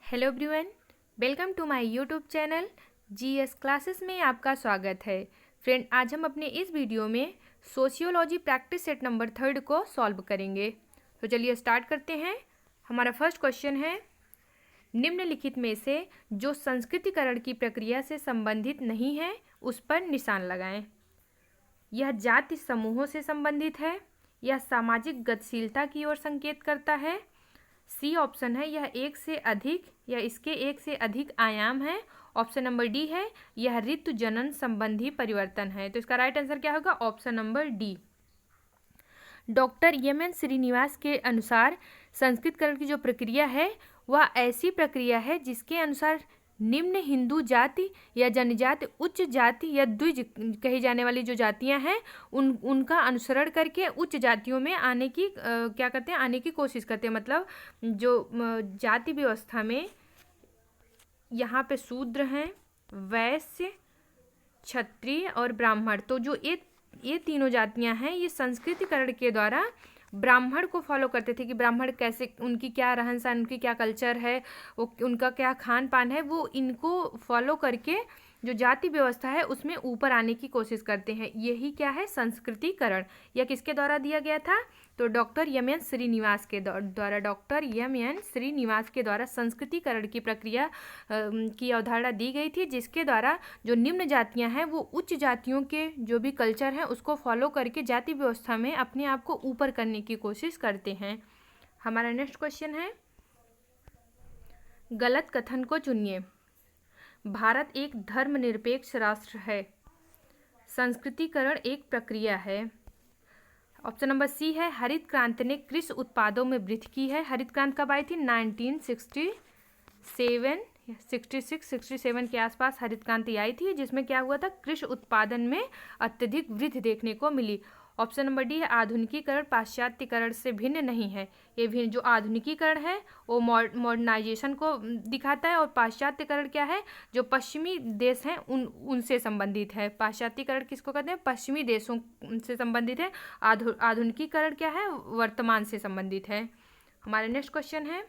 Hello everyone, welcome to my YouTube channel GS classes में आपका स्वागत है। फ्रेंड, आज हम अपने इस वीडियो में सोशियोलॉजी प्रैक्टिस सेट नंबर 3 को सॉल्व करेंगे। तो चलिए स्टार्ट करते हैं। हमारा फर्स्ट क्वेश्चन है, निम्नलिखित में से जो संस्कृतिकरण की प्रक्रिया से संबंधित नहीं है उस पर निशान लगाएं। यह जाति समूहों से संबंधित है, यह सामाजिक गतिशीलता की ओर संकेत करता है। सी ऑप्शन है, यह एक से अधिक या इसके एक से अधिक आयाम है। ऑप्शन नंबर डी है, यह ऋतु जनन संबंधी परिवर्तन है। तो इसका राइट आंसर क्या होगा? Option number D. Doctor M N. Srinivas के अनुसार संस्कृतकरण की जो प्रक्रिया है वह ऐसी प्रक्रिया है जिसके अनुसार निम्न हिंदू जाति या जनजाति, उच्च जाति या द्विज कही जाने वाली जो जातियां हैं उनका अनुसरण करके उच्च जातियों में आने की क्या करते हैं, आने की कोशिश करते हैं। मतलब जो जाति व्यवस्था में यहाँ पे शूद्र हैं, वैश्य, क्षत्रिय और ब्राह्मण, तो जो ये तीनों जातियां हैं ये संस्कृतिकरण के द्वारा ब्राह्मण को फॉलो करते थे कि ब्राह्मण कैसे, उनकी क्या रहन सहन, उनकी क्या कल्चर है, वो उनका क्या खान पान है, वो इनको फॉलो करके जो जाति व्यवस्था है उसमें ऊपर आने की कोशिश करते हैं। यही क्या है? संस्कृतिकरण। यह किसके द्वारा दिया गया था? तो डॉक्टर एम.एन. श्रीनिवास के द्वारा, डॉक्टर एम.एन. श्रीनिवास के द्वारा संस्कृतिकरण की प्रक्रिया की अवधारणा दी गई थी, जिसके द्वारा जो निम्न जातियां हैं वो उच्च जातियों के जो भी कल्चर है उसको फॉलो करके जाति व्यवस्था में अपने आप को ऊपर करने की कोशिश करते हैं। हमारा नेक्स्ट क्वेश्चन है, गलत कथन को चुनिए। भारत एक धर्मनिरपेक्ष राष्ट्र है। संस्कृतिकरण एक प्रक्रिया है। ऑप्शन नंबर सी है, हरित क्रांति ने कृषि उत्पादों में वृद्धि की है। हरित क्रांति कब आई थी? 1967 के आसपास हरित क्रांति आई थी, जिसमें क्या हुआ था? कृषि उत्पादन में अत्यधिक वृद्धि देखने को मिली। ऑप्शन नंबर डी है, आधुनिकीकरण पाश्चात्यकरण से भिन्न नहीं है। ये भी जो आधुनिकीकरण है वो मॉडर्नाइजेशन को दिखाता है, और पाश्चात्यकरण क्या है? जो पश्चिमी देश हैं उनसे संबंधित है। पाश्चात्यकरण किसको कहते हैं? पश्चिमी देशों से संबंधित है। आधुनिकीकरण क्या है? वर्तमान से संबंधित है। हमारा नेक्स्ट क्वेश्चन है,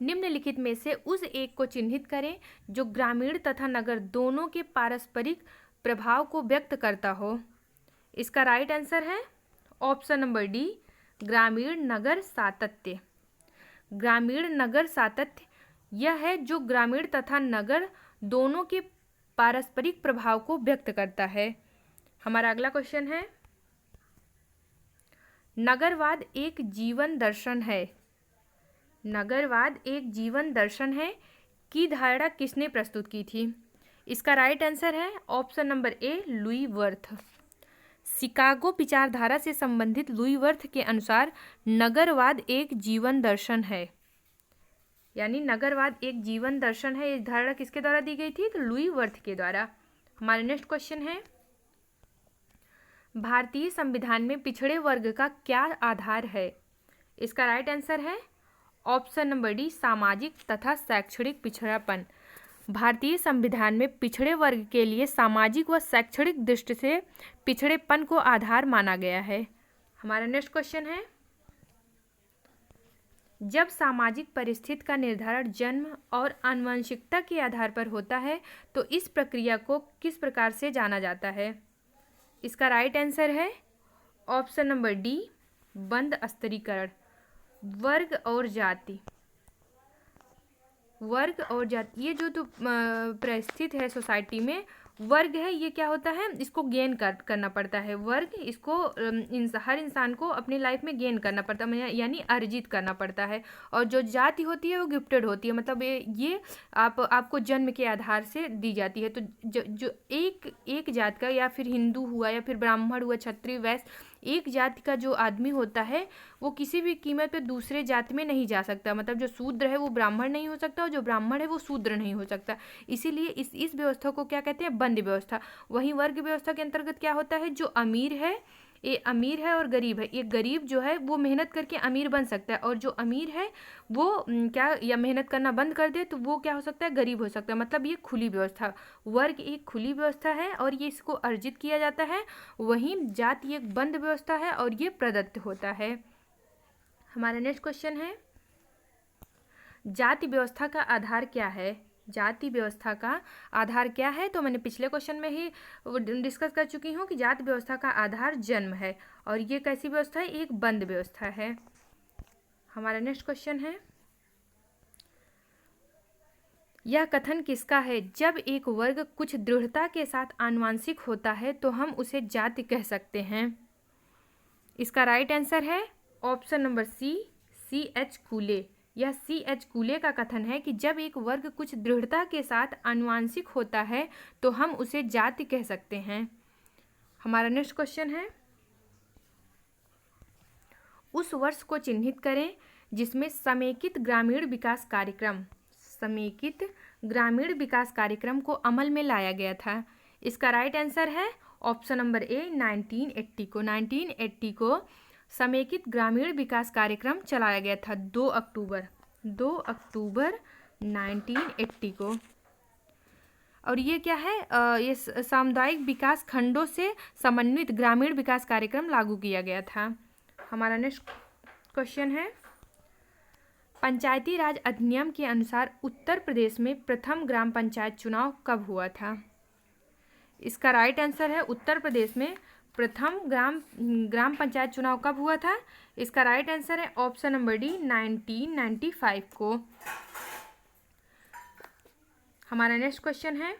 निम्नलिखित में से उस एक को चिन्हित करें जो ग्रामीण तथा नगर दोनों के पारस्परिक प्रभाव को व्यक्त करता हो। इसका राइट आंसर है ऑप्शन नंबर डी, ग्रामीण नगर सातत्य। ग्रामीण नगर सातत्य यह है जो ग्रामीण तथा नगर दोनों के पारस्परिक प्रभाव को व्यक्त करता है। हमारा अगला क्वेश्चन है, नगरवाद एक जीवन दर्शन है। नगरवाद एक जीवन दर्शन है की धारणा किसने प्रस्तुत की थी? इसका राइट आंसर है option number A, Louis worth. Chicago विचारधारा से संबंधित लुई वर्थ के अनुसार नगरवाद एक जीवन दर्शन है, यानी नगरवाद एक जीवन दर्शन है। इस धारणा किसके द्वारा दी गई थी? तो लुई वर्थ के द्वारा। हमारा नेक्स्ट क्वेश्चन है, भारतीय संविधान में पिछड़े वर्ग का क्या आधार है? इसका राइट आंसर है ऑप्शन नंबर डी, सामाजिक तथा शैक्षणिक पिछड़ापन। भारतीय संविधान में पिछड़े वर्ग के लिए सामाजिक व शैक्षणिक दृष्टि से पिछड़ेपन को आधार माना गया है। हमारा नेक्स्ट क्वेश्चन है, जब सामाजिक परिस्थिति का निर्धारण जन्म और आनुवंशिकता के आधार पर होता है तो इस प्रक्रिया को किस प्रकार से जाना जाता है? इसका राइट आंसर है ऑप्शन नंबर डी, बंद स्तरीकरण। वर्ग और जाति, वर्ग और जाति, ये जो तो परिस्थिति है सोसाइटी में, वर्ग है ये क्या होता है? इसको गेन करना पड़ता है। वर्ग इसको हर इंसान को अपनी लाइफ में गेन करना पड़ता है, यानी अर्जित करना पड़ता है। और जो जाति होती है वो गिफ्टेड होती है, मतलब ये आपको जन्म के आधार से दी जाती है। तो जो एक जात का, या फिर हिंदू हुआ या फिर ब्राह्मण हुआ, क्षत्रिय, वैश्य, एक जाति का जो आदमी होता है वो किसी भी कीमत पे दूसरे जाति में नहीं जा सकता। मतलब जो शूद्र है वो ब्राह्मण नहीं हो सकता, और जो ब्राह्मण है वो शूद्र नहीं हो सकता। इसीलिए इस व्यवस्था को क्या कहते हैं? बंद व्यवस्था। वहीं वर्ग व्यवस्था के अंतर्गत क्या होता है? जो अमीर है, ये अमीर है और गरीब है, ये गरीब जो है वो मेहनत करके अमीर बन सकता है, और जो अमीर है वो क्या, या मेहनत करना बंद कर दे तो वो क्या हो सकता है? गरीब हो सकता है। मतलब ये खुली व्यवस्था, वर्ग एक खुली व्यवस्था है और ये इसको अर्जित किया जाता है। वहीं जाति एक बंद व्यवस्था है और ये प्रदत्त होता है। हमारा नेक्स्ट क्वेश्चन है, जाति व्यवस्था का आधार क्या है? जाति व्यवस्था का आधार क्या है? तो मैंने पिछले क्वेश्चन में ही डिस्कस कर चुकी हूँ कि जाति व्यवस्था का आधार जन्म है, और ये कैसी व्यवस्था है? एक बंद व्यवस्था है। हमारा नेक्स्ट क्वेश्चन है, यह कथन किसका है? जब एक वर्ग कुछ दृढ़ता के साथ आनुवांशिक होता है तो हम उसे जाति कह सकते हैं। इसका राइट आंसर है ऑप्शन नंबर सी एच कूले। यह सी एच कूले का कथन है कि जब एक वर्ग कुछ दृढ़ता के साथ आनुवांशिक होता है तो हम उसे जाति कह सकते हैं। हमारा नेक्स्ट क्वेश्चन है, उस वर्ष को चिन्हित करें जिसमें समेकित ग्रामीण विकास कार्यक्रम को अमल में लाया गया था। इसका राइट आंसर है ऑप्शन नंबर ए 1980 को। 1980 को समेकित ग्रामीण विकास कार्यक्रम चलाया गया था 2 अक्टूबर 1980 को। और ये क्या है? ये सामुदायिक विकास खंडों से समन्वित ग्रामीण विकास कार्यक्रम लागू किया गया था। हमारा नेक्स्ट क्वेश्चन है, पंचायती राज अधिनियम के अनुसार उत्तर प्रदेश में प्रथम ग्राम पंचायत चुनाव कब हुआ था? इसका राइट आंसर है उत्तर प्रदेश में प्रथम ग्राम पंचायत चुनाव कब हुआ था? इसका राइट आंसर है ऑप्शन नंबर डी 1995 को। हमारा नेक्स्ट क्वेश्चन है,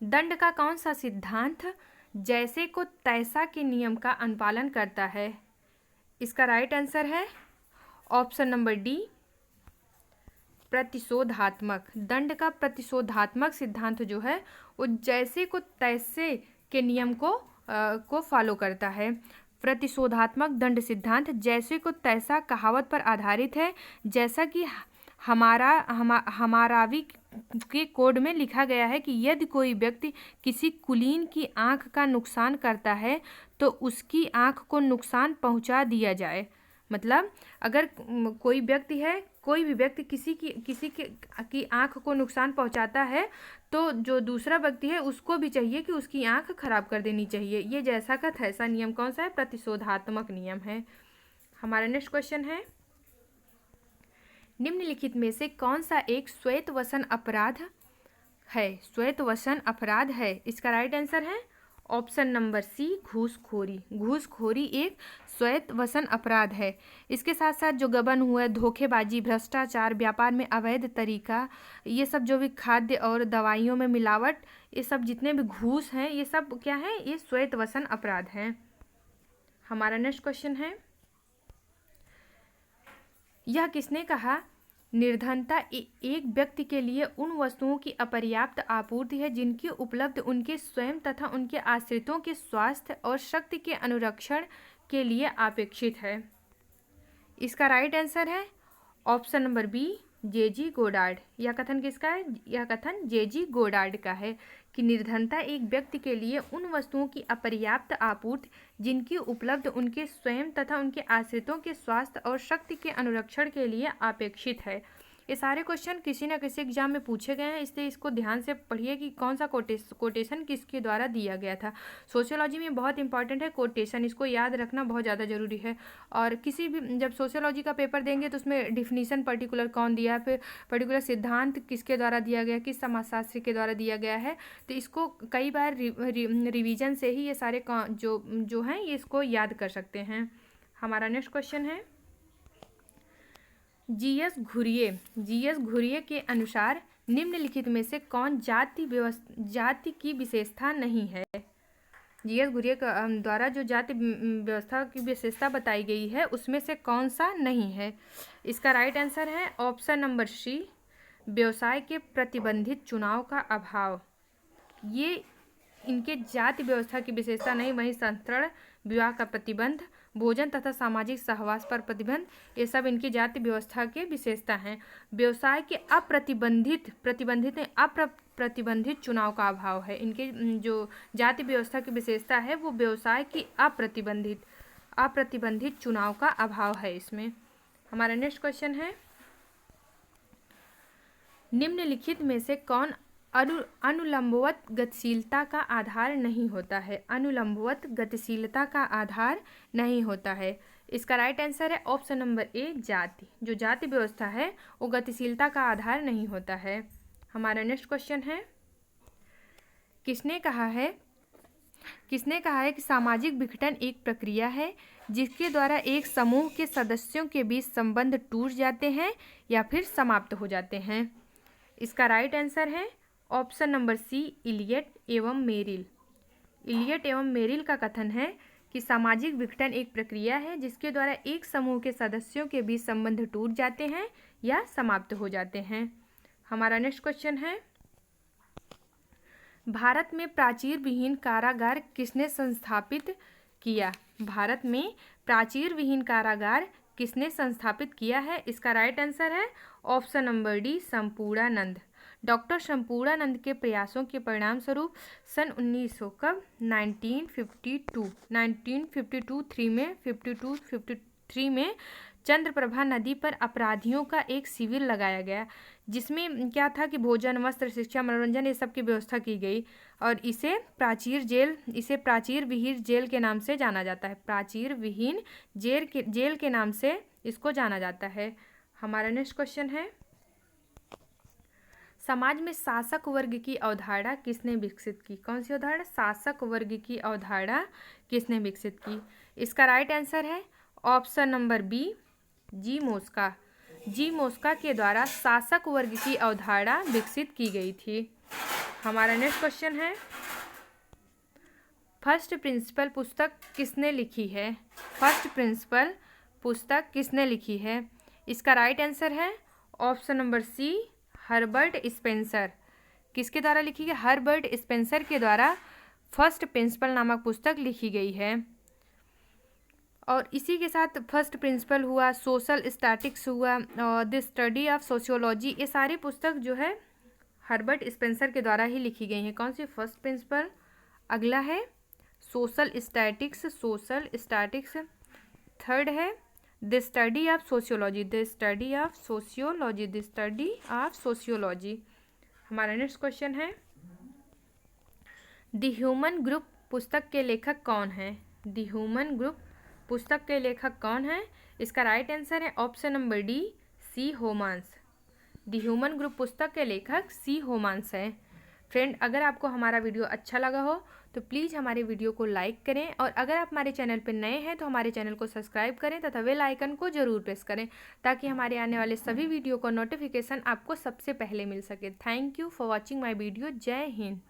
दंड का कौन सा सिद्धांत जैसे को तैसा के नियम का अनुपालन करता है? इसका राइट आंसर है ऑप्शन नंबर डी प्रतिशोधात्मक। दंड का प्रतिशोधात्मक सिद्धांत जो है वो जैसे को तैसे के नियम को फॉलो करता है। प्रतिशोधात्मक दंड सिद्धांत जैसे को तैसा कहावत पर आधारित है, जैसा कि हमारावी के कोड में लिखा गया है कि यदि कोई व्यक्ति किसी कुलीन की आंख का नुकसान करता है तो उसकी आंख को नुकसान पहुंचा दिया जाए। मतलब अगर कोई भी व्यक्ति किसी की आंख को नुकसान पहुंचाता है तो जो दूसरा व्यक्ति है उसको भी चाहिए कि उसकी आंख खराब कर देनी चाहिए। ये जैसा का तैसा नियम कौन सा है? प्रतिशोधात्मक नियम है। हमारा नेक्स्ट क्वेश्चन है, निम्नलिखित में से कौन सा एक श्वेतवसन अपराध है? श्वेतवसन अपराध है। इसका राइट आंसर है ऑप्शन नंबर सी घूसखोरी। घूसखोरी एक श्वेतवसन अपराध है। इसके साथ साथ जो गबन हुआ है, धोखेबाजी, भ्रष्टाचार, व्यापार में अवैध तरीका, ये सब जो भी खाद्य और दवाइयों में मिलावट, ये सब जितने भी घूस हैं ये सब क्या है? ये श्वेतवसन अपराध हैं। हमारा नेक्स्ट क्वेश्चन है, यह किसने कहा? निर्धनता एक व्यक्ति के लिए उन वस्तुओं की अपर्याप्त आपूर्ति है जिनकी उपलब्ध उनके स्वयं तथा उनके आश्रितों के स्वास्थ्य और शक्ति के अनुरक्षण के लिए अपेक्षित है। इसका राइट आंसर है ऑप्शन नंबर बी जे.जी. गोडार्ड। यह कथन किसका है? यह कथन जे.जी. गोडार्ड का है कि निर्धनता एक व्यक्ति के लिए उन वस्तुओं की अपर्याप्त आपूर्ति जिनकी उपलब्ध उनके स्वयं तथा उनके आश्रितों के स्वास्थ्य और शक्ति के अनुरक्षण के लिए अपेक्षित है। ये सारे क्वेश्चन किसी न किसी एग्जाम में पूछे गए हैं, इसलिए इसको ध्यान से पढ़िए कि कौन सा कोटेशन किसके द्वारा दिया गया था। सोशियोलॉजी में बहुत इंपॉर्टेंट है कोटेशन, इसको याद रखना बहुत ज़्यादा ज़रूरी है। और किसी भी जब सोशियोलॉजी का पेपर देंगे तो उसमें डिफिनीशन पर्टिकुलर कौन दिया, फिर पर्टिकुलर सिद्धांत किसके द्वारा दिया गया, किस समाजशास्त्री के द्वारा दिया गया है, तो इसको कई बार रिवीजन से ही ये सारे जो हैं ये इसको याद कर सकते हैं। हमारा नेक्स्ट क्वेश्चन है, जी.एस. घुरिये के अनुसार निम्नलिखित में से कौन जाति की विशेषता नहीं है? जी.एस. घुरिये द्वारा जो जाति व्यवस्था की विशेषता बताई गई है उसमें से कौन सा नहीं है? इसका राइट आंसर है ऑप्शन नंबर सी व्यवसाय के प्रतिबंधित चुनाव का अभाव। ये इनके जाति व्यवस्था की विशेषता नहीं, वहीं संतरण, विवाह का प्रतिबंध, भोजन तथा सामाजिक सहवास पर प्रतिबंध, ये सब इनकी जाति व्यवस्था के विशेषता हैं। व्यवसाय के अप्रतिबंधित चुनाव का अभाव है। इनके जो जाति व्यवस्था की विशेषता है वो व्यवसाय की अप्रतिबंधित चुनाव का अभाव है इसमें। हमारा नेक्स्ट क्वेश्चन है, निम्नलिखित में से कौन अनुलंबवत गतिशीलता का आधार नहीं होता है? अनुलंबवत गतिशीलता का आधार नहीं होता है। इसका राइट आंसर है ऑप्शन नंबर ए जाति। जो जाति व्यवस्था है वो गतिशीलता का आधार नहीं होता है। हमारा नेक्स्ट क्वेश्चन है, किसने कहा है कि सामाजिक विघटन एक प्रक्रिया है जिसके द्वारा एक समूह के सदस्यों के बीच संबंध टूट जाते हैं या फिर समाप्त हो जाते हैं। इसका राइट आंसर है ऑप्शन नंबर सी इलियट एवं मेरिल। इलियट एवं मेरिल का कथन है कि सामाजिक विघटन एक प्रक्रिया है जिसके द्वारा एक समूह के सदस्यों के बीच संबंध टूट जाते हैं या समाप्त हो जाते हैं। हमारा नेक्स्ट क्वेश्चन है, भारत में प्राचीर विहीन कारागार किसने संस्थापित किया? भारत में प्राचीर विहीन कारागार किसने संस्थापित किया है? इसका राइट आंसर है option number D Sampurnanand. Doctor Sampurnanand के प्रयासों के परिणाम स्वरूप सन 1953 में चंद्रप्रभा नदी पर अपराधियों का एक शिविर लगाया गया, जिसमें क्या था कि भोजन, वस्त्र, शिक्षा, मनोरंजन ये सब की व्यवस्था की गई और इसे प्राचीर विहीन जेल के नाम से जाना जाता है। प्राचीर विहीन जेल के नाम से इसको जाना जाता है। हमारा नेक्स्ट क्वेश्चन है, समाज में शासक वर्ग की अवधारणा किसने विकसित की? कौन सी अवधारणा? शासक वर्ग की अवधारणा किसने विकसित की? इसका राइट आंसर है ऑप्शन नंबर बी जी मोस्का। जी मोस्का के द्वारा शासक वर्ग की अवधारणा विकसित की गई थी। हमारा नेक्स्ट क्वेश्चन है, फर्स्ट प्रिंसिपल पुस्तक किसने लिखी है? फर्स्ट प्रिंसिपल पुस्तक किसने लिखी है? इसका राइट आंसर है option number C Herbert Spencer. किसके द्वारा लिखी गई? हर्बर्ट स्पेंसर के द्वारा फर्स्ट प्रिंसिपल नामक पुस्तक लिखी गई है। और इसी के साथ फर्स्ट प्रिंसिपल हुआ, सोशल स्टैटिक्स हुआ और द स्टडी ऑफ सोशियोलॉजी, ये सारी पुस्तक जो है हर्बर्ट स्पेंसर के द्वारा ही लिखी गई हैं। कौन सी? फर्स्ट प्रिंसिपल, अगला है सोशल स्टैटिक्स, थर्ड है द स्टडी ऑफ सोशियोलॉजी। हमारा नेक्स्ट क्वेश्चन है, द ह्यूमन ग्रुप पुस्तक के लेखक कौन है? द ह्यूमन ग्रुप पुस्तक के लेखक कौन है? इसका राइट आंसर है option number D C Homans. The human group पुस्तक के लेखक सी होमांस है। फ्रेंड, अगर आपको हमारा वीडियो अच्छा लगा हो तो प्लीज़ हमारे वीडियो को लाइक करें और अगर आप हमारे चैनल पर नए हैं तो हमारे चैनल को सब्सक्राइब करें तथा बेल आइकन को ज़रूर प्रेस करें ताकि हमारे आने वाले सभी वीडियो का नोटिफिकेशन आपको सबसे पहले मिल सके। Thank you for watching my video. जय हिंद।